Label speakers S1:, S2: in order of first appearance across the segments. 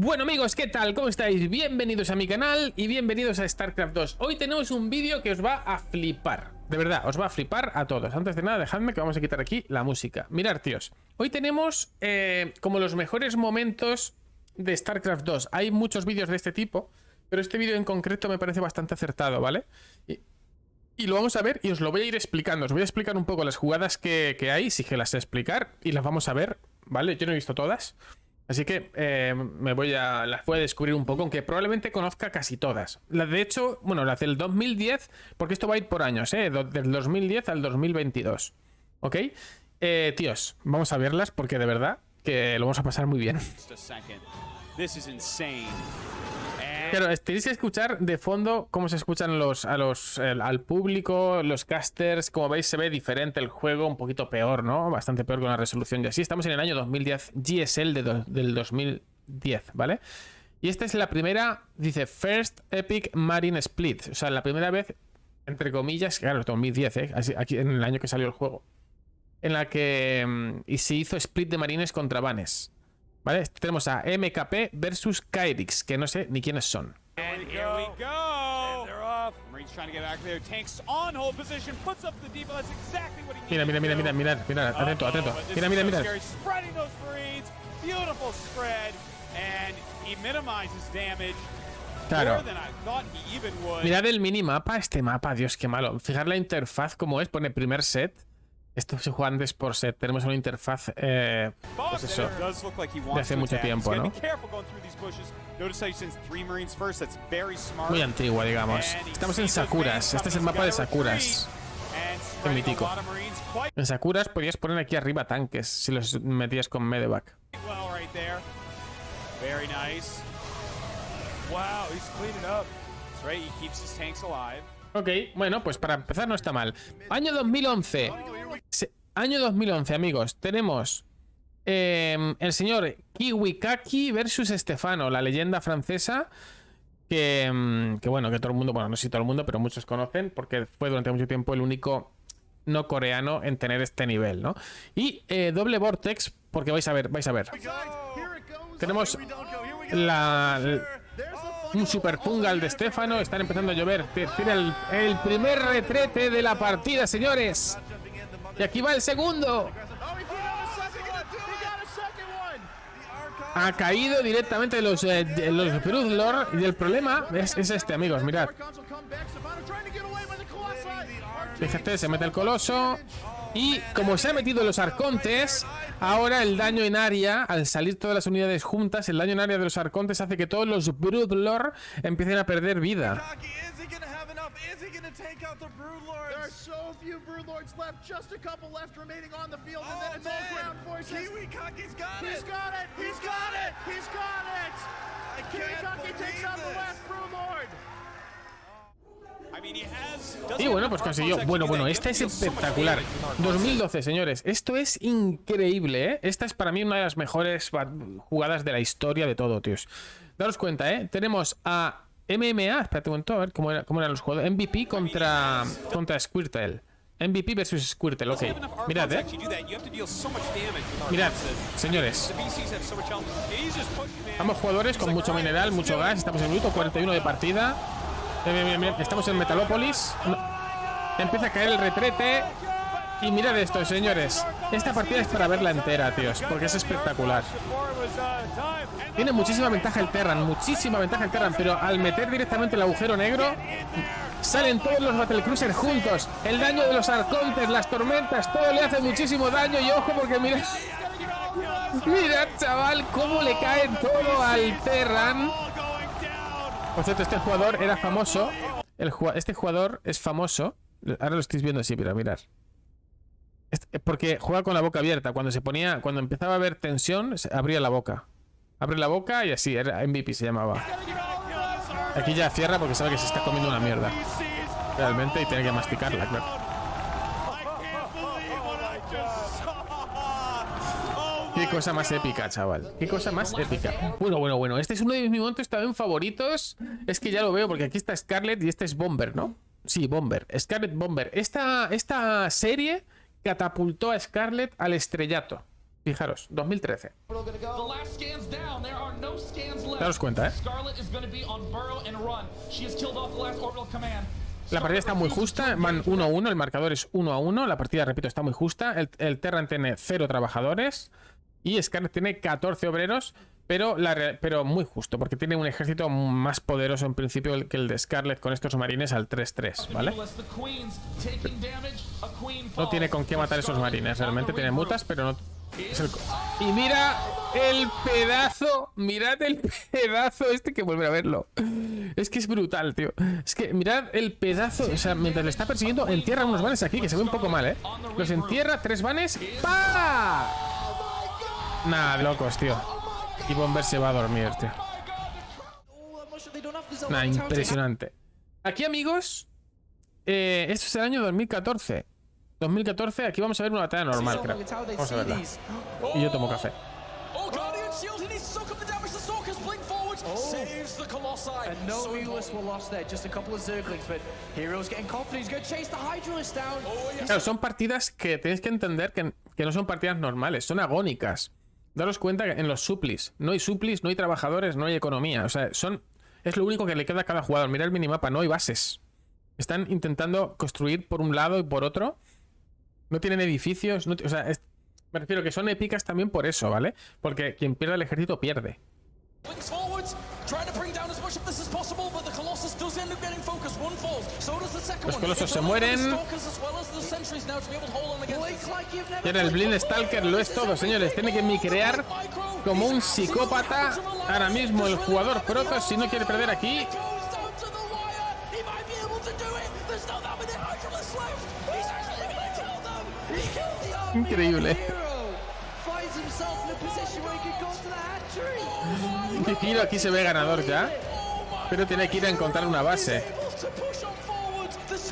S1: Bueno amigos, ¿qué tal? ¿Cómo estáis? Bienvenidos a mi canal y bienvenidos a StarCraft 2. Hoy tenemos un vídeo que os va a flipar. De verdad, os va a flipar a todos. Antes de nada, dejadme que vamos a quitar aquí la música. Mirad, tíos. Hoy tenemos como los mejores momentos de StarCraft 2. Hay muchos vídeos de este tipo, pero este vídeo en concreto me parece bastante acertado, ¿vale? Y lo vamos a ver y os lo voy a ir explicando. Os voy a explicar un poco las jugadas que hay, sí que las sé explicar, y las vamos a ver, ¿vale? Yo no he visto todas. Así que las voy a descubrir un poco, aunque probablemente conozca casi todas. Las de hecho, bueno, las del 2010, porque esto va a ir por años, del 2010 al 2022. ¿Ok? Tíos, vamos a verlas porque de verdad que lo vamos a pasar muy bien. Pero tenéis que escuchar de fondo cómo se escuchan al público, los casters. Como veis, se ve diferente el juego, un poquito peor, ¿no? Bastante peor con la resolución. Y así estamos en el año 2010, GSL del 2010, ¿vale? Y esta es la primera, dice First Epic Marine Split. O sea, la primera vez, entre comillas, claro, 2010, aquí en el año que salió el juego, en la que y se hizo split de marines contra vanes. ¿Vale? Tenemos a MKP versus Kyrix, que no sé ni quiénes son. Mira, atento. Mira. Claro. Mirad el minimapa, este mapa, Dios, qué malo. Fijar la interfaz como es, pone primer set. Esto se juega antes por set. Tenemos una interfaz, pues eso, de hace mucho tiempo, ¿no? Muy antigua, digamos. Estamos en Sakuras. Este es el mapa de Sakuras. Qué mítico. En Sakuras podías poner aquí arriba tanques si los metías con Medevac. Ok, bueno, pues para empezar no está mal. Año 2011. Año 2011, amigos. Tenemos el señor Kiwikaki versus Stefano, la leyenda francesa que bueno, que todo el mundo, bueno, no sé si todo el mundo, pero muchos conocen porque fue durante mucho tiempo el único no coreano en tener este nivel, ¿no? Y doble Vortex, porque vais a ver. Tenemos un super pungal de Stefano. Están empezando a llover. Tira el primer retrete de la partida, señores. Y aquí va el segundo. Ha caído directamente de los Broodlord. Y el problema es este, amigos. Mirad. Fíjate, se mete el coloso. Y como se ha metido los arcontes, ahora el daño en área, al salir todas las unidades juntas, el daño en área de los arcontes hace que todos los Broodlord empiecen a perder vida. Y bueno, pues consiguió. Bueno, esta es espectacular. 2012, señores. Esto es increíble, ¿eh? Esta es para mí una de las mejores jugadas de la historia de todo, tíos. Daros cuenta, ¿eh? Tenemos a MMA. Espérate un momento, a ver cómo eran los juegos. MVP contra Squirtle. MVP versus Squirtle, ok. Mirad, ¿eh? Mirad, señores. Ambos jugadores con mucho mineral, mucho gas. Estamos en el minuto 41 de partida. Bien. Estamos en Metalópolis. Empieza a caer el retrete. Y mirad esto, señores. Esta partida es para verla entera, tíos, porque es espectacular. Tiene muchísima ventaja el Terran, pero al meter directamente el agujero negro, salen todos los Battlecruiser juntos. El daño de los arcontes, las tormentas, todo le hace muchísimo daño. Y ojo, porque mirad, chaval, cómo le cae todo al Terran. Por cierto, este jugador era famoso. Este jugador es famoso. Ahora lo estáis viendo así, pero mirad. Porque juega con la boca abierta. Cuando empezaba a haber tensión, abría la boca. Abre la boca y así, era MVP, se llamaba. Aquí ya cierra porque sabe que se está comiendo una mierda. Realmente, y tiene que masticarla, claro. Qué cosa más épica, chaval. Qué cosa más épica. Bueno. Este es uno de mis momentos también favoritos. Es que ya lo veo porque aquí está Scarlet y este es Bomber, ¿no? Sí, Bomber. Scarlet Bomber. Esta serie catapultó a Scarlet al estrellato. Fijaros, 2013. Daros cuenta, ¿eh? La partida está muy justa, van 1-1, el marcador es 1-1, la partida, repito, está muy justa. El Terran tiene 0 trabajadores y Scarlet tiene 14 obreros, pero muy justo, porque tiene un ejército más poderoso en principio que el de Scarlet con estos marines al 3-3, ¿vale? No tiene con qué matar esos marines, realmente tiene mutas, pero no... Y mira el pedazo, mirad el pedazo este, que volver a verlo. Es que es brutal, tío. Es que mirad el pedazo, o sea, mientras le está persiguiendo, entierra unos vanes aquí, que se ve un poco mal, ¿eh? Los entierra, 3 vanes, ¡pa! Nah, locos, tío. Y Bomber se va a dormir, tío. Nah, impresionante. Aquí, amigos, esto es el año 2014. 2014, aquí vamos a ver una batalla normal, creo. Vamos a verla. Y yo tomo café. Claro, son partidas que tenéis que entender que no son partidas normales, son agónicas. Daros cuenta que en los suplis no hay trabajadores, no hay economía. O sea, es lo único que le queda a cada jugador. Mira el minimapa, no hay bases. Están intentando construir por un lado y por otro. No tienen edificios, o sea, me refiero que son épicas también por eso, ¿vale? Porque quien pierde el ejército pierde. Los colosos se mueren. Y ahora el Blind Stalker lo es todo, señores. Tiene que micrear como un psicópata ahora mismo el jugador Protoss si no quiere perder aquí. Increíble. Kikiro aquí se ve ganador ya, pero tiene que ir a encontrar una base.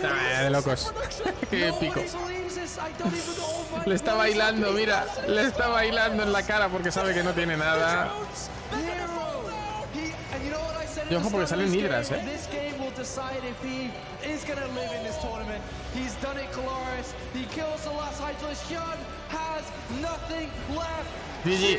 S1: Nah, de locos. Qué épico. Le está bailando, mira. Le está bailando en la cara porque sabe que no tiene nada. Y ojo porque salen hidras, GG.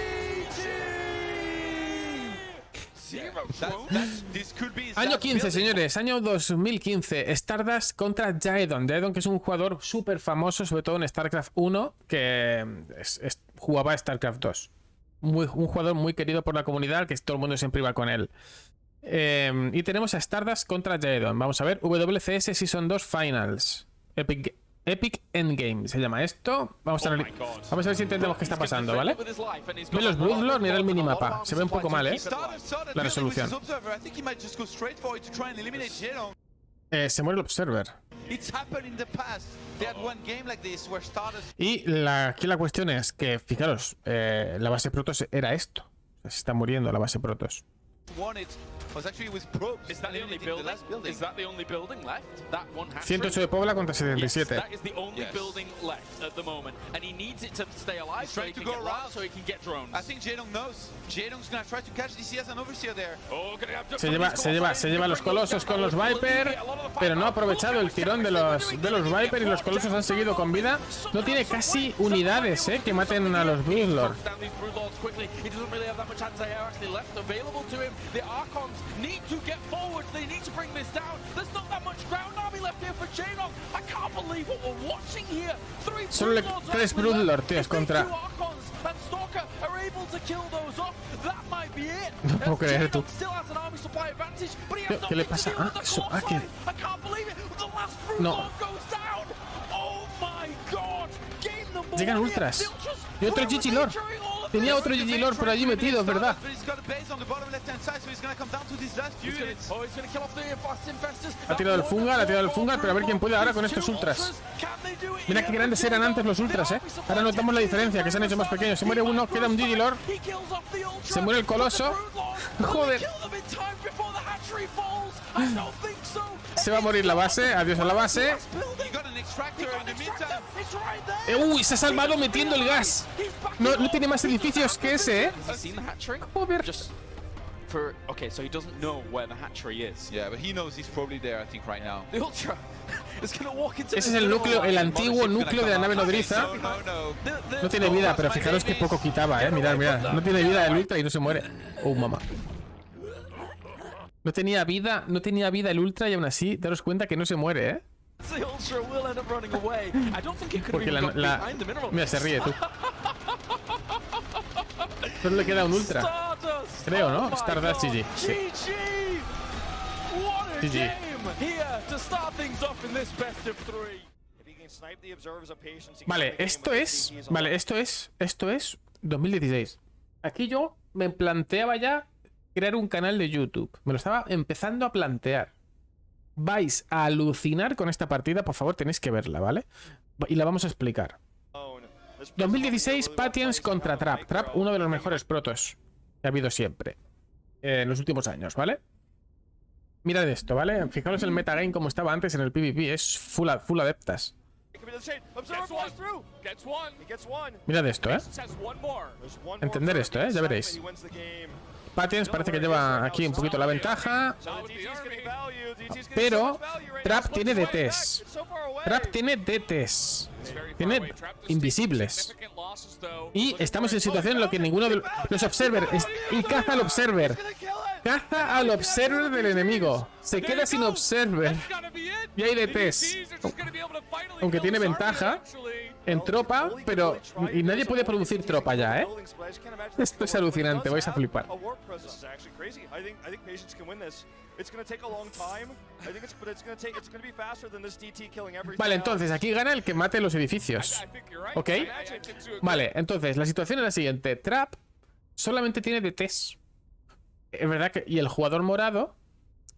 S1: Año 15, señores, año 2015. Stardust contra Jaedon. Jaedon, que es un jugador súper famoso, sobre todo en StarCraft 1, que jugaba a StarCraft 2. Un jugador muy querido por la comunidad, que todo el mundo siempre iba con él. Y tenemos a Stardust contra Jaedon. Vamos a ver, WCS Season 2 Finals. Epic Endgame se llama esto. Vamos a ver si entendemos qué está pasando, ¿vale? Ve los Bloodlord, mira el minimapa. Se ve un poco mal, la resolución. Se muere el Observer. Y aquí la cuestión es que, fijaros, la base Protoss era esto. Se está muriendo la base Protoss. 108 de Pobla contra 77. Se lleva los colosos con los Viper, pero no ha aprovechado el tirón de los Viper y los colosos han seguido con vida. No tiene casi unidades que maten a los Bloodlord. Need to get forward. They need to bring this down. There's not that much ground army left here for Jaedon. I can't believe what we're watching here. Solo 3 Bloodlord, tíos, contra. No puedo creer tú. ¿Qué le pasa? ¿Qué? No. Llegan ultras. Y otro GG Lord. Tenía otro GG Lord por allí metido, es verdad. Ha tirado el Fungal, pero a ver quién puede ahora con estos ultras. Mira qué grandes eran antes los ultras, Ahora notamos la diferencia, que se han hecho más pequeños. Se muere uno, queda un GG Lord. Se muere el coloso. Joder. Se va a morir la base. Adiós a la base. Uy, se ha salvado metiendo el gas. No tiene más edificios que ese, Joder.
S2: Okay, so he doesn't know where the hatchery is.
S3: Yeah, but he knows he's probably there, I think, right now.
S2: The Ultra,
S1: Ese es el núcleo, el antiguo núcleo de la nave nodriza. No tiene vida, pero fijaros que poco quitaba, mirad. No tiene vida el ultra y no se muere. Oh, mamá. No tenía vida el ultra y aún así, daros cuenta que no se muere, Porque Mira, se ríe tú. Solo le queda un ultra. Creo, ¿no? Stardust GG. Sí. GG. Vale, esto es 2016. Aquí yo me planteaba ya crear un canal de YouTube. Me lo estaba empezando a plantear. Vais a alucinar con esta partida, por favor, tenéis que verla, ¿vale? Y la vamos a explicar. 2016, Patience contra Trap. Trap, uno de los mejores protos que ha habido siempre en los últimos años, ¿vale? Mirad esto, ¿vale? Fijaros el metagame como estaba antes en el PvP. Es full adeptas. Mirad esto, Entender esto, Ya veréis. Patience parece que lleva aquí un poquito la ventaja. Pero Trap tiene DTs. Tiene invisibles. Y estamos en situación en la que ninguno de los observers... Y caza al observer. Caza al observer del enemigo. Se queda sin observer. Y hay DTs. Aunque tiene ventaja en tropa, pero... Y nadie puede producir tropa ya, Esto es alucinante, vais a flipar. Vale, entonces aquí gana el que mate los edificios. ¿Ok? Vale, entonces la situación es la siguiente. Trap solamente tiene DTs. Es verdad que... Y el jugador morado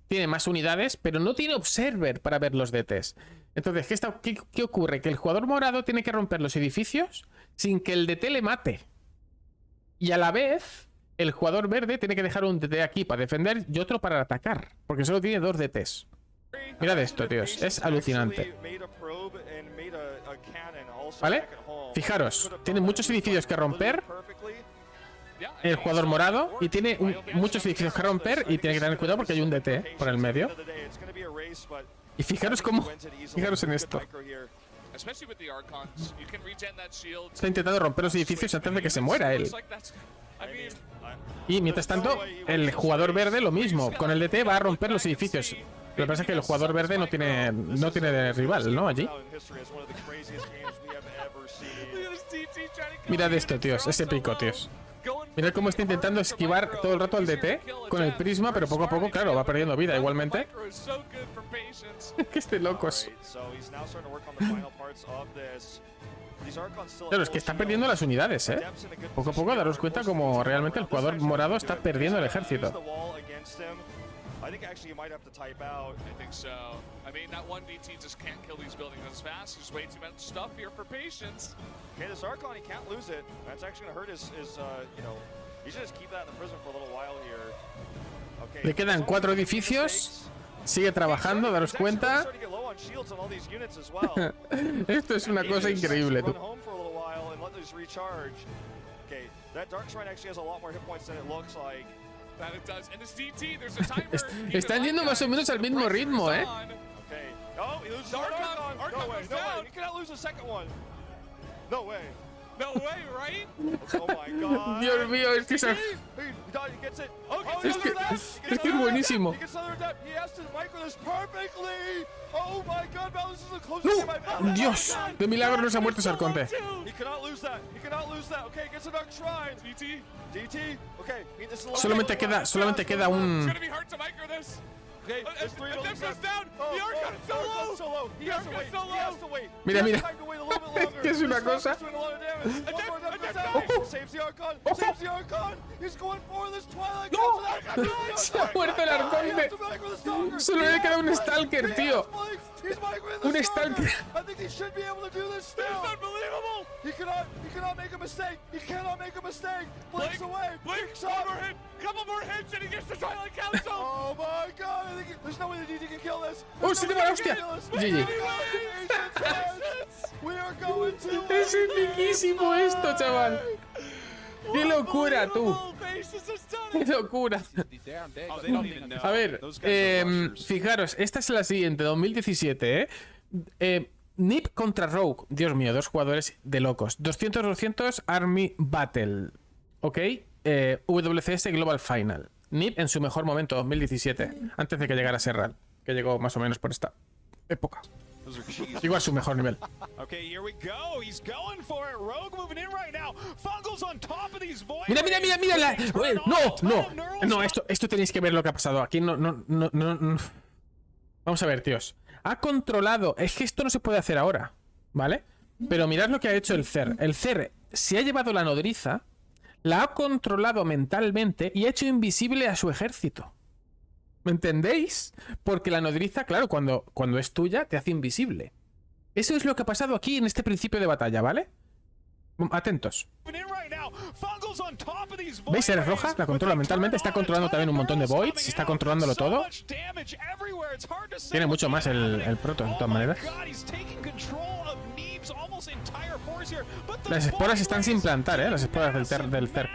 S1: tiene más unidades, pero no tiene observer para ver los DTs. Entonces, ¿qué ocurre? Que el jugador morado tiene que romper los edificios sin que el DT le mate. Y a la vez, el jugador verde tiene que dejar un DT aquí para defender y otro para atacar. Porque solo tiene 2 DTs. Mirad esto, tíos. Es alucinante. ¿Vale? Fijaros, tiene muchos edificios que romper el jugador morado y tiene muchos edificios que romper y tiene que tener cuidado porque hay un DT por el medio. Y fijaros cómo... Fijaros en esto. Está intentando romper los edificios antes de que se muera él. Y mientras tanto, el jugador verde lo mismo. Con el DT va a romper los edificios. Lo que pasa es que el jugador verde no tiene rival, ¿no? Allí. Mirad esto, tíos. Es épico, tíos. Mirad cómo está intentando esquivar todo el rato al DT con el prisma, pero poco a poco, claro, va perdiendo vida igualmente. Que esté locos. Claro, es que está perdiendo las unidades, Poco a poco daros cuenta como realmente el jugador morado está perdiendo el ejército.
S2: I think actually you might have to type out. I think so. I mean, that one DT just can't kill these buildings as fast. There's way too much stuff here for patience. Okay, this Archon, he can't lose it. That's actually going to hurt his you know, he should just keep that in the prison for a little while here. Okay.
S1: Le quedan 4 edificios. Sigue trabajando, daros cuenta. Esto es una cosa increíble, tú. Están yendo más o menos al mismo ritmo, Dios mío, es que es buenísimo. ¡No! ¡Dios! De milagro no se ha muerto ese arconte. Solamente queda un... Mira, mira. Que es una cosa. ¡No! Se ha muerto el arconte. Solo le queda un Stalker, tío. Un Stalker. ¡Oh, se lleva la hostia! GG. Es epiquísimo esto, chaval. ¡Qué locura, tú! ¡Qué locura! A ver, fijaros, esta es la siguiente, 2017, Nip contra Rogue. Dios mío, dos jugadores de locos. 200-200 Army Battle. Ok. WCS Global Final. Nip en su mejor momento, 2017. Antes de que llegara Serral. Que llegó más o menos por esta época. Llegó a su mejor nivel. Mira, mira, mira, mira. No, esto tenéis que ver lo que ha pasado. Aquí no. Vamos a ver, tíos. Ha controlado. Es que esto no se puede hacer ahora, ¿vale? Pero mirad lo que ha hecho el Cer. El Cer se ha llevado la nodriza, la ha controlado mentalmente y ha hecho invisible a su ejército. ¿Me entendéis? Porque la nodriza, claro, cuando es tuya, te hace invisible. Eso es lo que ha pasado aquí en este principio de batalla, ¿vale? Atentos. ¿Veis? Eres roja, la controla mentalmente. Está controlando también un montón de voids. Está controlándolo todo. Tiene mucho más el proto, de todas maneras. Las esporas están sin plantar, ¿eh? Las esporas del Cer.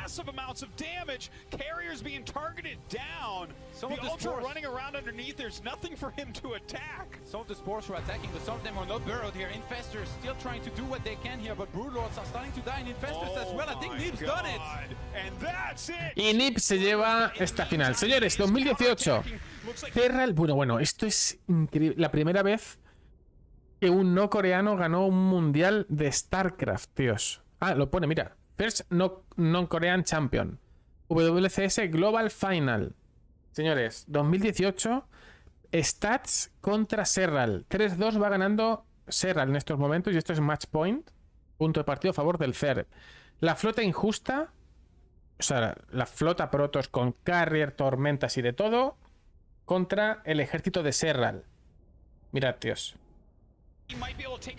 S3: Some of the Ultra running around underneath, there's nothing for him to attack. Some of the spores are attacking, but some of them are not burrowed here. Infestors still trying to do what they can here, but Broodlords are starting to die, and Infestors as well. I think Nip's done it.
S2: And that's it.
S1: Y Nip se lleva esta final. Señores, 2018. Serral. Bueno, esto es increíble. La primera vez que un no coreano ganó un mundial de StarCraft, tíos. Ah, lo pone, mira. First Non-Korean Champion. WCS Global Final. Señores, 2018, stats contra Serral. 3-2 va ganando Serral en estos momentos y esto es match point. Punto de partido a favor del Cer. La flota injusta, o sea, la flota Protoss con Carrier, tormentas y de todo, contra el ejército de Serral. Mirad, tíos.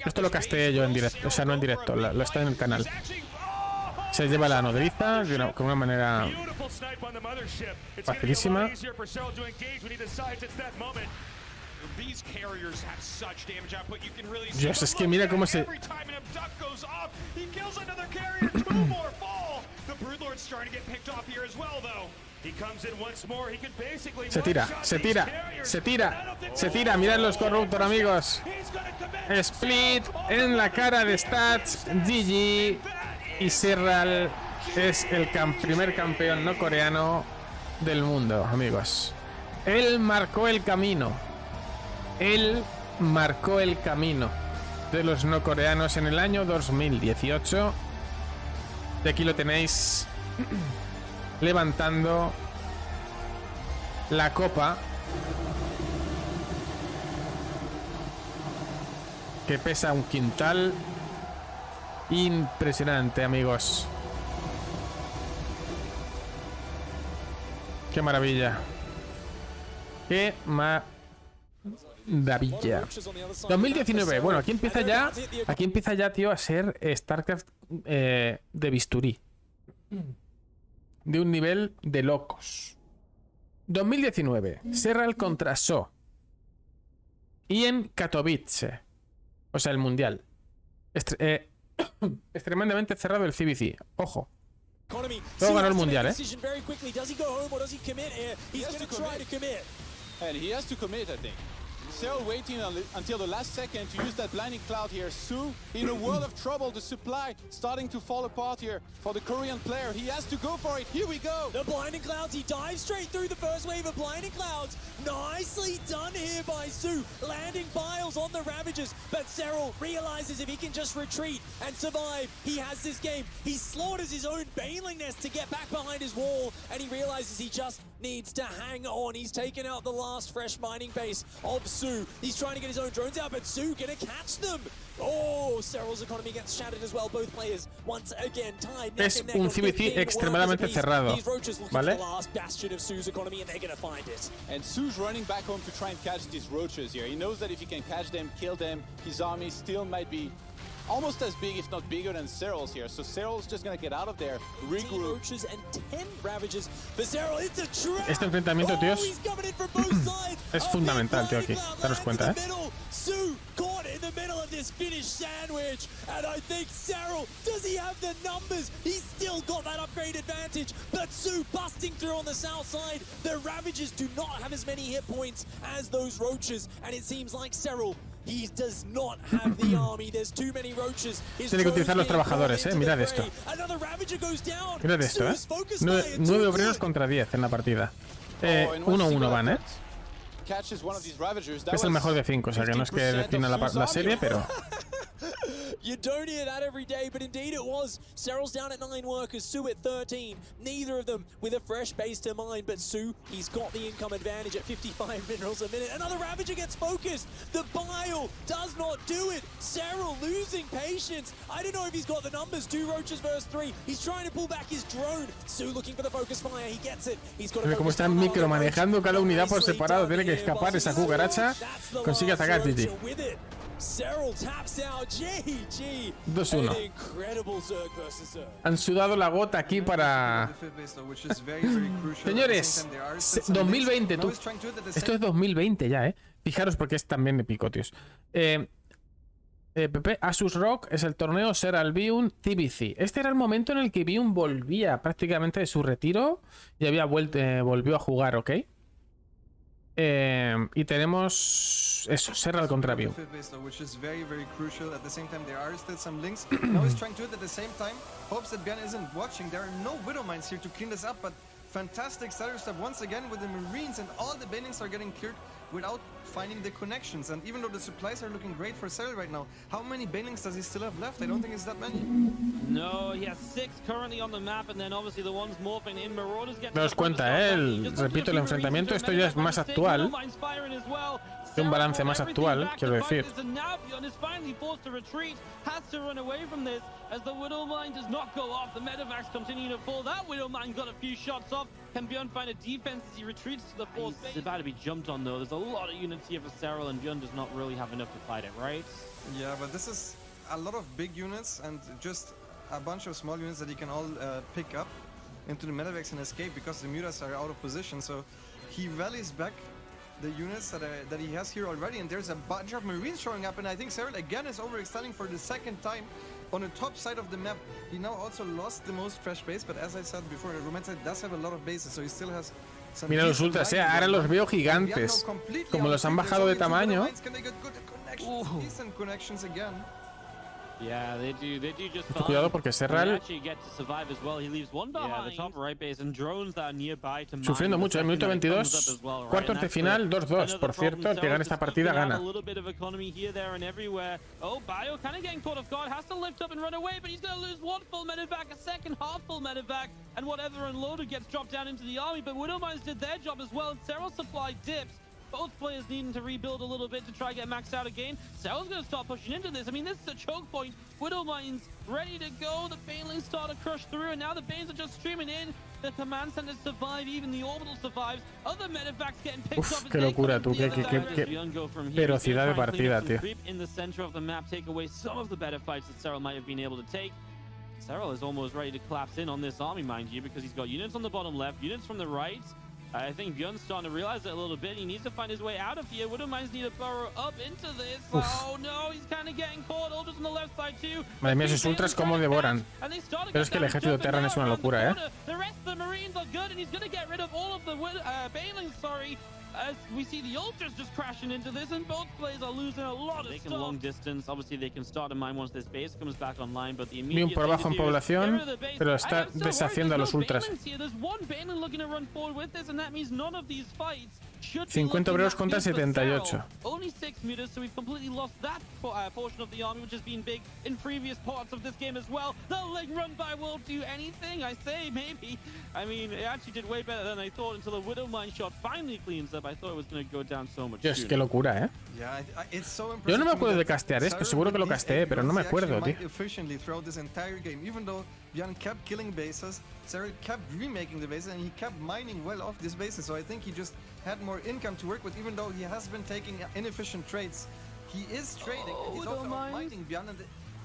S1: Esto lo casteé yo en directo, o sea, no en directo, lo está en el canal. Se lleva la nodriza con una manera facilísima. Dios, es que mira cómo se... Se tira, mirad los Corruptor, amigos. Split en la cara de Stats, GG. Y Serral es el primer campeón no coreano del mundo, amigos. Él marcó el camino. Él marcó el camino de los no coreanos en el año 2018. Y aquí lo tenéis levantando la copa que pesa un quintal. Impresionante, amigos. Qué maravilla. Qué maravilla. 2019. Bueno, aquí empieza ya, tío, a ser StarCraft de bisturí. De un nivel de locos. 2019. Serral contra So. Y en Katowice. O sea, el mundial. Extremadamente cerrado el CBC. Ojo. Todo ganó el mundial, ¿eh?
S3: And he has to commit, I think. Cell waiting until the last second to use that blinding cloud here. Su in a world of trouble. The supply starting to fall apart here for the Korean player. He has to go for it. Here we go.
S4: The blinding clouds. He dives straight through the first wave of blinding clouds. Nicely done here by Su. Landing piles on the Ravagers. But Serral realizes if he can just retreat and survive, he has this game. He slaughters his own Baneling Nest to get back behind his wall. And he realizes he just needs to hang on. He's taken out the last fresh mining base of Su. He's trying to get his own drones out, but Su gonna catch them. Oh, Serral's economy gets shattered as well. Both players once again tied.
S1: Es un CBC extremadamente cerrado, ¿vale?
S3: And Su's running back home to try and catch these roaches here. He knows that if he can catch them, kill them, his army still might be almost as big, if not bigger, than Serral's here. So Serral's just gonna get out of there, regroup.
S1: Este enfrentamiento, tíos, es fundamental, tío, aquí. Daros cuenta, ¿eh?
S4: Su caught in the middle of this Finnish sandwich, and I think Serral, does he have the numbers? He's still got that upgrade advantage, but Su busting through on the south side. The Ravagers do not have as many hit points as those Roaches, and it seems like Serral He does not have the army. There's too many roaches.
S1: Tiene que utilizar los trabajadores, mirad esto. Mirad esto, 9 obreros contra 10 en la partida. 1-1 van, Es el mejor de 5, o sea que no es que defina la serie, pero...
S4: You don't hear that every day, but indeed it was. Serral's down at 9 workers, Su at 13. Neither of them with a fresh base to mine, but Su, he's got the income advantage at 55 minerals a minute. Another Ravager gets focused. The Bile does not do it. Serral losing patience. I don't know if he's got the numbers. 2 roaches versus 3. He's trying to pull back his drone. Su looking for the focus fire. He gets it. He's got
S1: Como están micromanejando cada unidad por separado, tiene que escapar esa cucaracha. Consigue atacar GG.
S4: Serral taps out. GG.
S1: 2-1. Han sudado la gota aquí para... Señores, 2020. Esto es 2020 ya, Fijaros porque es también épico, tíos. Pepe, Asus Rock es el torneo Serral Biun TBC. Este era el momento en el que Biun volvía prácticamente de su retiro y volvió a jugar, ¿ok? Y tenemos eso, Serral contra Biun.
S5: Fantastic starter step once again with the Marines, and all the banelings are getting cleared without finding the connections. And even though the supplies are looking great for Serral right now, how many banelings does he still have left? I don't think it's that many.
S6: No, he has 6 currently on the map, and then obviously the ones morphing in Marauders get.
S1: Daos cuenta, repito, el enfrentamiento esto ya es más actual. De un balance más actual, quiero decir.
S6: As the Widow Mine does not go off, the Medivacs continue to fall. That Widow Mine got a few shots off. Can Bjorn find a defense as he retreats to the fourth base? He's about to be jumped on though. There's a lot of units here for Serral, and Bjorn does not really have enough to fight it, right?
S5: Yeah, but this is a lot of big units and just a bunch of small units that he can all pick up into the Medivacs and escape because the Mutas are out of position. So he rallies back the units that he has here already, and there's a bunch of Marines showing up, and I think Serral again is overextending for the second time on the top side of the map. He now also lost the most fresh base, but as I said before, Rumenside does have a lot of bases, so he still has some.
S1: Mira los ultras, ahora los veo gigantes. Como los han bajado de tamaño.
S5: Decent connections again.
S6: Yeah, they do just fine.
S1: Cuidado porque Serral sufriendo mucho, en minuto 22, cuartos de final 2-2. Por cierto, el que gane esta partida gana.
S6: Oh, Bio kind of getting caught off guard, has to lift up and run away, but he's going to lose one full medevac, a second half full medevac, and whatever unloaded gets dropped down into the army. But Widowmines did their job as well, and Serral's supply dips. Both players needing to rebuild a little bit to try to get maxed out again. Serral's going to start pushing into this. I mean, this is a choke point. Widowmines ready to go. The Banelings start to crush through, and now the Banes are just streaming in. The command centers survive, even the orbital survives. Other medevacs getting picked up.
S1: Qué locura, tú. Qué velocidad de partida, tío.
S6: In the center of the map, take away some of the better fights that Serral might have been able to take. Serral is almost ready to collapse in on this army, mind you, because he's got units on the bottom left, units from the right. I think Bjorn's starting to realize it a little bit. He needs to find his way out of here. Widowmines need to burrow up into this. Oh no, he's kind of getting caught. Ultras on the left side too.
S1: Madre mía, esos ultras cómo devoran. Pero es que el ejército Terran es una locura,
S6: The rest of the Marines are good, and he's going to get rid of all of the Banelings, sorry. As we see the Ultras just crashing into this, and both players are losing a lot of stuff. Long distance, obviously they can start a mine once this base comes back online, but the immediate
S1: por abajo en población, pero está deshaciendo a los Ultras. 50 obreros contra 78.
S6: Only 6 meters, so we've completely lost that portion of the army, which has been big in previous parts of this game as well. The leg run by won't do anything, I say, maybe. I mean, it actually did way better than I thought until the Widow Mine shot finally cleans up. I thought it was going to go down so much
S1: Dios, qué locura, Yo no me acuerdo de castear esto, seguro que lo casteé, pero no me acuerdo, tío.
S5: Bjorn kept killing bases, Serral kept remaking the bases, and he kept mining well off these bases, so I think he just had more income to work with, even though he has been taking inefficient trades. He is trading, and he's also mining Bjorn, and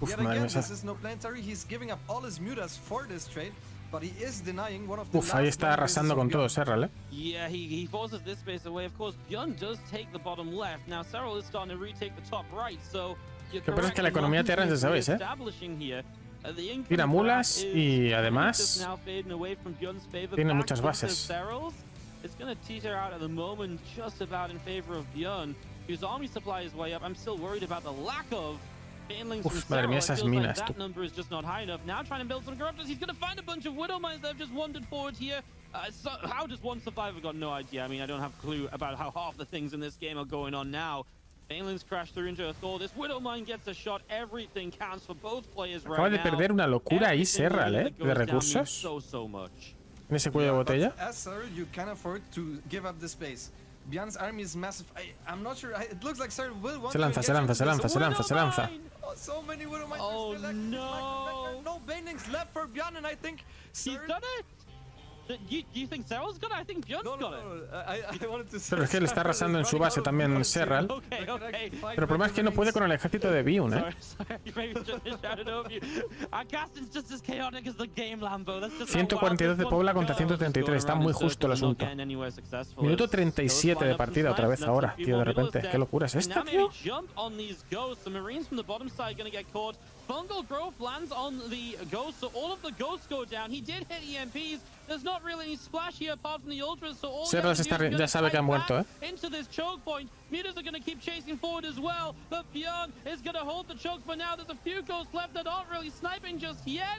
S5: yet again, this is no planetary, he's giving up all his mutas for this trade, but he is denying one of the
S1: ahí está arrasando con todo Serral,
S6: Yeah, he forces this base away. Of course, Bjorn does take the bottom left. Now Serral is starting to retake the top right, so...
S1: Lo que pasa es que la economía Terran, ya sabéis, Tira mulas y además tiene muchas bases.
S6: It's going to teeter out at the moment just about in favor of Bjorn, whose army supply is way up. I'm still worried about the lack of Banelings from
S1: madre mía,
S6: Serral. It
S1: esas
S6: feels like
S1: minas,
S6: that
S1: tú.
S6: number is just not high enough. Now trying to build some corruptors. He's going to find a bunch of Widow Mines that have just wandered forward here. So how does one survive? I've got no idea. I mean, I don't have a clue about how half the things in this game are going on now. Banelings crash through into a Thor. This Widow Mine gets a shot. Everything counts for both players right now.
S1: Acaba de perder una locura ahí
S6: Everything
S1: Serral,
S6: that
S1: de
S6: goes down
S1: recursos.
S6: means so much.
S1: En ese cuello de botella.
S5: But as Serral, you can afford to give up the space. Bjorn's army is massive. I'm not sure. It looks like Serral will want
S1: Se
S5: to
S1: lanza, se
S5: engage
S1: lanza, se
S5: into
S1: lanza,
S5: this.
S1: se lanza, se lanza.
S6: Mine!
S5: Oh, so many Widow Mines.
S6: Oh,
S5: There's
S6: no.
S5: no banelings left for Bjorn, and I think
S6: He's
S5: Serral...
S6: done it! You think Serral's got it? I think Bjorn's
S5: No,
S6: got
S5: no,
S6: it.
S5: no. I wanted to say
S1: Pero es que le está
S5: Serral is
S1: arrasando en su
S5: running
S1: base
S5: out of
S1: también
S5: bullets here.
S1: Serral.
S6: Okay, okay.
S1: Pero el problema es que no puede con el ejército de Bion,
S6: Sorry, maybe just shouted over you. Our casting's just as chaotic as the game, Lambo. That's just
S1: 142 de Pobla contra 133. Está muy justo el asunto. Minuto 37 de partida otra vez ahora, tío, de repente. ¿Qué locura es esta, tío?
S6: Fungal Growth lands on the Ghost, so all of the Ghosts go down. He did hit EMPs. There's not really any splash here apart from the Ultras, so all
S1: Serral ya sabe que ha muerto,
S6: into this choke point. Mutas are going to keep chasing forward as well, but Bjorn is going to hold the choke for now. There's a few ghosts left that aren't really sniping just yet.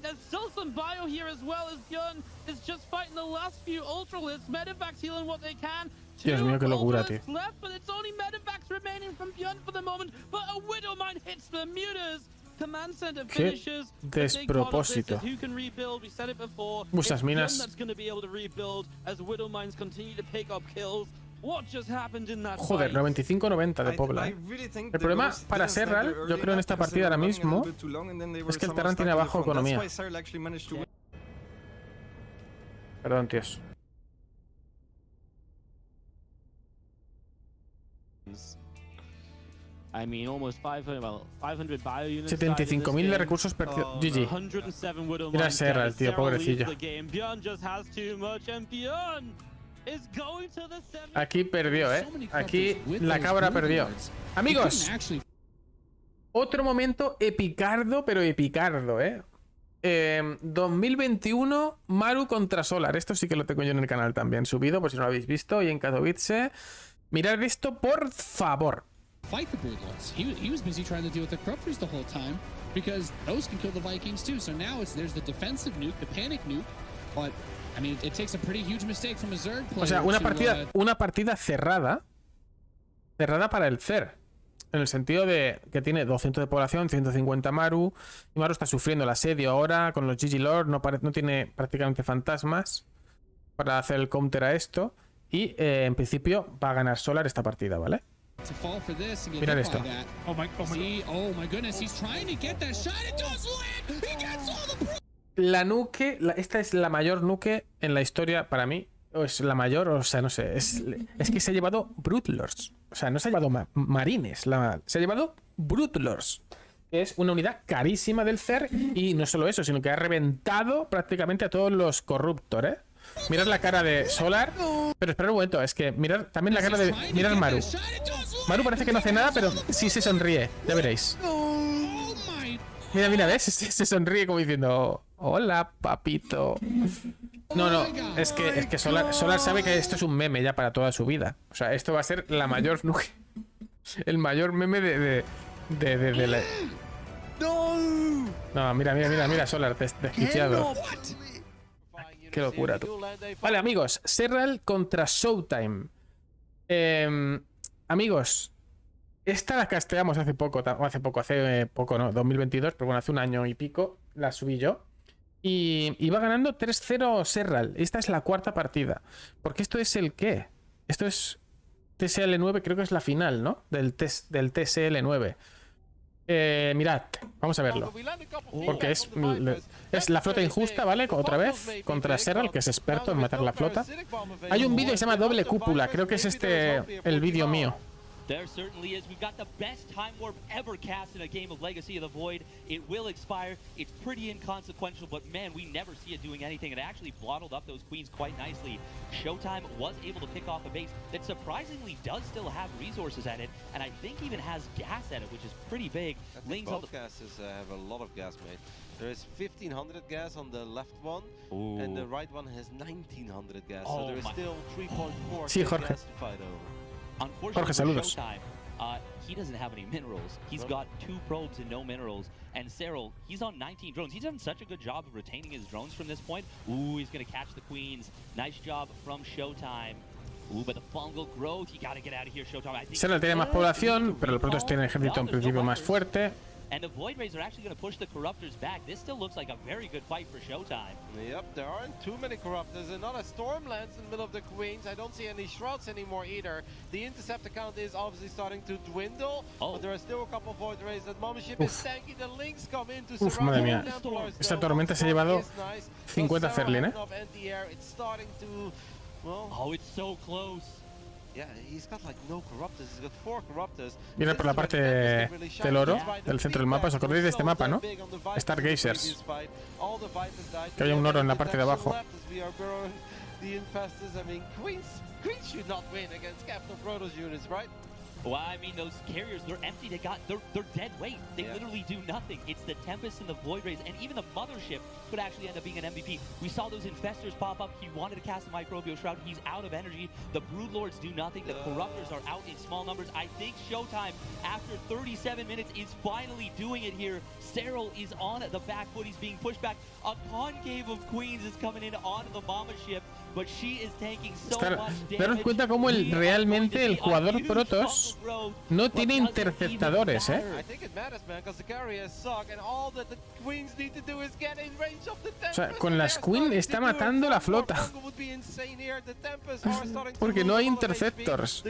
S6: There's still some bio here as well, as Bjorn is just fighting the last few Ultralists. Medevac's healing what they can.
S1: Dios mío, qué locura, tío.
S6: Left, but it's only Medevac's remaining from Bjorn for the moment. But a Widow Mine hits the Mutas. Command Center finishes.
S1: despropósito.
S6: Who can rebuild? We said it before.
S1: Muchas
S6: It's
S1: minas.
S6: Bjorn that's going to be able to rebuild as Widow Mines continue to pick up kills. What just happened in that
S1: Joder,
S6: fight?
S1: 95-90 de Pobla.
S5: I really think
S1: El problema
S5: the
S1: para
S5: Ghosts didn't
S1: Serral,
S5: snipe
S1: yo
S5: early
S1: creo en
S5: enough
S1: esta
S5: because they
S1: partida
S5: were
S1: ahora
S5: running a
S1: mismo,
S5: little bit too long and then they were
S1: es que el
S5: somehow
S1: Terran tiene
S5: stuck in the
S1: bajo
S5: front. That's
S1: economía.
S5: why Serral actually managed to win.
S1: Perdón, tíos.
S6: I mean, almost 500, well, 500 bio units.
S1: 75.000 de recursos perdidos. GG.
S6: 107 Widow
S1: Mira
S6: Mines
S1: Serral,
S6: dead.
S1: tío,
S6: Serral leads
S1: pobrecillo.
S6: the game. Bjorn just has too much, and Bjorn is going to the semi.
S1: Aquí perdió, Aquí la cabra perdió. Amigos, otro momento epicardo, pero epicardo, 2021 Maru contra Solar. Esto sí que lo tengo yo en el canal también subido, por si no lo habéis visto, y en Katowice. Mirad esto, por favor.
S7: Fight the Broodlords. He was busy trying to deal with the Corruptors the whole time because those can kill the Vikings too. So now there's the defensive nuke, the panic nuke, but I mean it takes a pretty huge mistake from a Zerg player.
S1: O sea, una partida cerrada para el Zer. En el sentido de que tiene 200 de población, 150 Maru. Y Maru está sufriendo el asedio ahora con los GG Lord. No tiene prácticamente fantasmas para hacer el counter a esto. Y en principio va a ganar Solar esta partida, ¿vale? Mirad esto.
S7: Oh my goodness, he's trying to get that shot. It does land. He gets all the
S1: La nuke, esta es la mayor nuke en la historia para mí. O es la mayor, o sea, no sé. Es que se ha llevado Broodlords. O sea, no se ha llevado marines. Se ha llevado Broodlords. Que es una unidad carísima del Zer. Y no solo eso, sino que ha reventado prácticamente a todos los Corruptor, Mirad la cara de Solar. Pero esperad un momento, es que mirad también la cara de... Mirad Maru. Maru parece que no hace nada, pero sí se sonríe. Ya veréis. Mira, ¿ves? Se sonríe como diciendo... Hola, papito. No, es que Solar sabe que esto es un meme ya para toda su vida. O sea, esto va a ser la mayor... El mayor meme de la... No, mira, Solar, desquiciado. Qué locura, tú. Vale, amigos, Serral contra Showtime. Amigos, esta la casteamos hace poco, no, 2022, pero bueno, hace un año y pico la subí yo. Y iba ganando 3-0 Serral. Esta es la cuarta partida. Porque esto es el ¿qué? Esto es TSL9, creo que es la final, ¿no? Del TSL9. Mirad, vamos a verlo. Porque es la flota injusta, ¿vale? Otra vez, contra Serral, que es experto en matar la flota. Hay un vídeo que se llama Doble Cúpula, creo que es el vídeo mío.
S8: There certainly is. We've got the best time warp ever cast in a game of Legacy of the Void. It will expire. It's pretty inconsequential, but man, we never see it doing anything. It actually blottled up those queens quite nicely. Showtime was able to pick off a base that surprisingly does still have resources at it, and I think even has gas at it, which is pretty big.
S9: I think both gases have a lot of gas, mate. There is 1500 gas on the left one, and the right one has 1900 gas. So there is still 3.4
S1: Sí, Jorge.
S9: gas to fight over.
S8: Unfortunately
S1: Jorge,
S8: for
S1: saludos.
S8: Showtime, he doesn't have any minerals. He's got 2 probes and no minerals. And Serral, he's on 19 drones. He's done such a good job of retaining his drones from this point. Ooh, he's going to catch the queens. Nice job from Showtime. Ooh, but the fungal growth, you got to get out of here, Showtime. I think
S1: Serral tiene más población, pero el Protoss tiene ejército en principio más fuerte.
S8: And the Void Rays are actually going to push the Corruptors back. This still looks like a very good fight for Showtime.
S9: Yep, there aren't too many Corruptors. Another Storm lands in the middle of the Queens. I don't see any Shrouds anymore either. The Interceptor count is obviously starting to dwindle, but there are still a couple of Void Rays. That Mothership is tanky. The Lynx come in to
S1: Uf, madre mía. Esta tormenta se ha llevado 50 Ferlin, ¿eh?
S9: It's starting to, well,
S8: oh, it's so close.
S9: Yeah, he's got like no Corruptors. He's got 4 Corruptors.
S1: Viene por la parte del oro, del centro del mapa. ¿Os acordáis de este mapa, no? Stargazers. Que había un oro en la parte de abajo.
S9: The Infestors, I mean, Queens should not win against Captain Protoss units, right?
S8: Well, I mean, those carriers, they're empty. They're dead weight. They literally do nothing. It's the Tempest and the Void Rays, and even the Mothership could actually end up being an MVP. We saw those Infestors pop up. He wanted to cast a Microbial Shroud. He's out of energy. The Broodlords do nothing. The Corruptors are out in small numbers. I think Showtime, after 37 minutes, is finally doing it here. Serral is on the back foot. He's being pushed back. A concave of Queens is coming in onto the Mama Ship, but she is taking so much damage.
S1: Daros cuenta cómo realmente el jugador Protoss no tiene interceptadores, ¿eh? O sea, con las Queen está matando la flota. Porque no hay interceptors.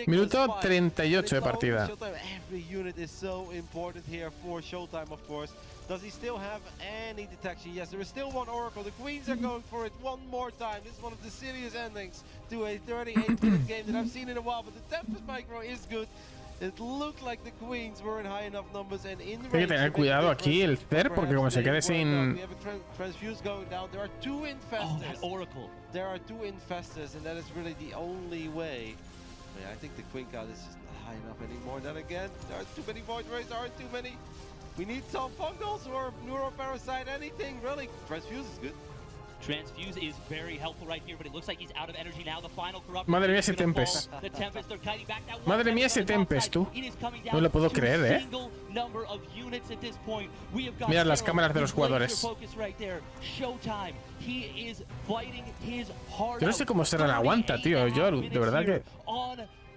S1: Minuto 38 de partida.
S9: Does he still have any detection? Yes, there is still one Oracle. The Queens are going for it one more time. This is one of the silliest endings to a 38-minute game that I've seen in a while, but the Tempest Micro is good. It looked like the Queens were in high enough numbers and in range.
S1: Hay que tener cuidado aquí el Cer, porque como se quede sin...
S9: We have a transfuse going down. There are 2 Infestors.
S8: Oh, that Oracle.
S9: There are 2 Infestors, and that is really the only way. Yeah, I think the Queen count is just not high enough anymore. Then again, there are too many Void Rays, there aren't too many. We need some fungals or neuroparasite, anything really. Transfuse is good.
S8: Transfuse is very helpful right here, but it looks like he's out of energy now. The final corruptor.
S1: Madre mía, ese Tempest.
S8: The Tempest, they're kiting back. That
S1: Madre mía, ese Tempest, tú. No lo puedo creer, ¿eh? Mirad las cámaras de los jugadores. Yo no sé cómo Serral aguanta, tío. Yo, de verdad que...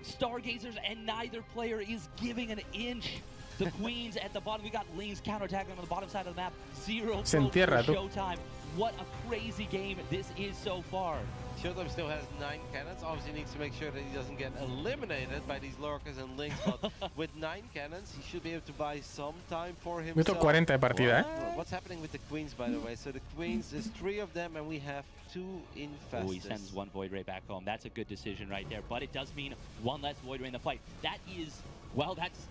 S8: Stargazers and neither player is giving an inch. The Queens at the bottom. We got Lings counterattacking on the bottom side of the map. 0
S1: Se entierra, tú.
S8: Showtime. What a crazy game this is so far.
S9: Showtime still has 9 cannons. Obviously needs to make sure that he doesn't get eliminated by these Lurkers and Lynx, but with 9 cannons, he should be able to buy some time for himself.
S1: Minuto 40 de partida, ¿eh?
S9: What's happening with the Queens, by the way? So the Queens, there's 3 of them, and we have 2 Infestors.
S8: Oh, he sends 1 Void Ray back home. That's a good decision right there, but it does mean 1 less Void Ray in the fight. That is, well, that's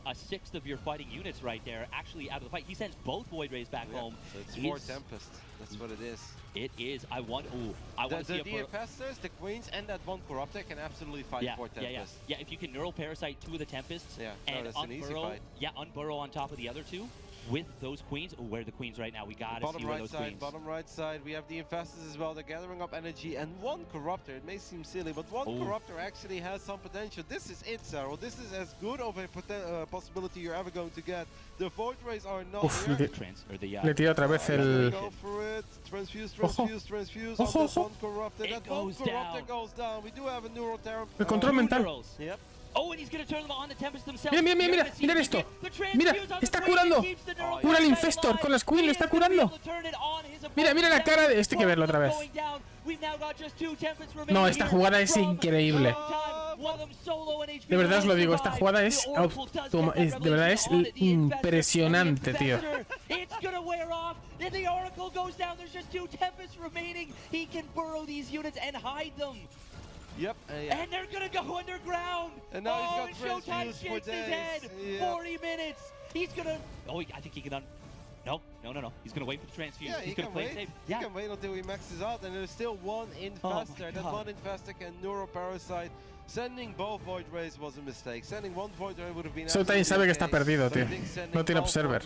S8: a 1/6 of your fighting units right there actually out of the fight. He sends both Void Rays back home.
S9: So it's 4 Tempests. That's what it is.
S8: It is. I want to see
S9: the Infestors, the Queens, and that 1 Corruptor can absolutely fight 4 Tempests.
S8: Yeah, if you can Neural Parasite 2 of the Tempests and
S9: that's an easy fight.
S8: unburrow on top of the other 2 with those Queens. Oh, where are the Queens right now? We gotta see where those Queens.
S9: Bottom right side, we have the Infestors as well. They're gathering up energy, and 1 Corruptor. It may seem silly, but 1 Corruptor actually has some potential. This is it, Serral. This is as good of a possibility you're ever going to get. The Void Rays are not here.
S1: Le tira otra vez el...
S9: Go for it. Transfuse. Ojo. One Corruptor. That 1 Corruptor goes down. We do have a Neural Terror.
S1: El control mental.
S9: Yep.
S8: Oh, and he's going to turn them on the Tempest themselves.
S1: Mira esto. Mira, está curando. Cura al Infestor con las Queen, lo está curando. Mira la cara de este, que verlo otra vez. No, esta jugada es increíble. De verdad os lo digo, esta jugada es de verdad es impresionante, tío.
S9: Yep.
S8: And they're gonna go underground.
S9: And now
S8: oh,
S9: he's got
S8: Showtime
S9: transfuse for
S8: shakes his head.
S9: days.
S8: 40 minutes. He's gonna. Oh, I think he can. No. He's gonna wait for the transfuse.
S9: Yeah,
S8: He's
S9: he
S8: gonna
S9: can
S8: play
S9: wait.
S8: safe.
S9: He can wait until he maxes out, and there's still one Infester. That one Infester can Neuroparasite. Sending both Void Rays was a mistake. Sending one Void Ray would have been.
S1: Showtime sabe que está perdido, tío. No tiene Observer.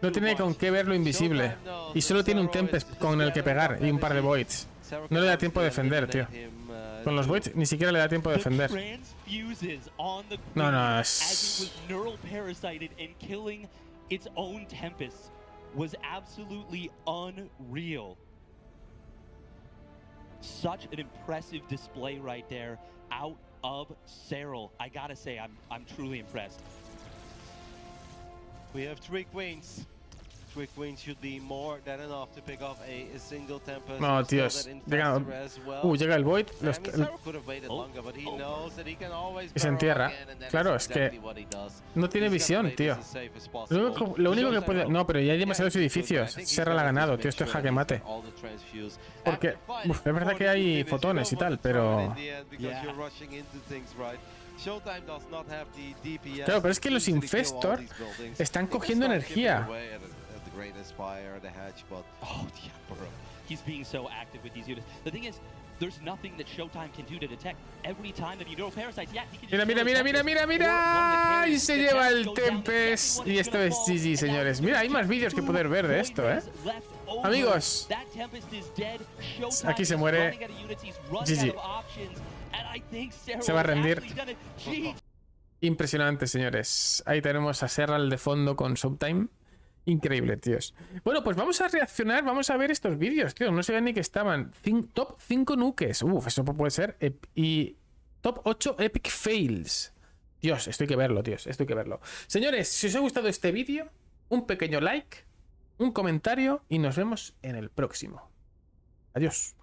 S1: No tiene con qué ver lo invisible. Y solo tiene un Tempest con el que pegar y un par de Voids. No le da tiempo de defender, tío. Con los Voids ni siquiera le da tiempo de defender. No, es...
S8: Its own Tempest was absolutely unreal. Such an impressive display right there out of Serral. I gotta say, I'm truly impressed.
S9: We have 3 Queens. 3 Queens should be more than enough to pick off a single Tempest.
S1: No, tíos. Llega el Void. Y se entierra. Claro, es que no tiene visión, tío. Lo único que puede... No, pero ya hay demasiados edificios. Serral ha ganado, tío. Esto es jaque mate. Porque es verdad que hay fotones y tal, pero... Claro, pero es que los Infestor están cogiendo energía.
S8: Oh, yeah, bro. He's being so active with these units. The thing is, there's nothing that Showtime can do to detect. Every time that you neuroparasites, yeah, he can just
S1: Mira. Y se lleva el Tempest. Y esto es GG, señores. Mira, hay más vídeos que poder ver de esto, Amigos, aquí se muere GG. Se va a rendir. Impresionante, señores. Ahí tenemos a Serral de fondo con Showtime. Increíble, tíos. Bueno, pues vamos a reaccionar, vamos a ver estos vídeos, tío. No sabía ni que estaban. Top 5 nukes. Uf, eso puede ser. Y top 8 epic fails. Dios, esto hay que verlo, tíos. Esto hay que verlo. Señores, si os ha gustado este vídeo, un pequeño like, un comentario y nos vemos en el próximo. Adiós.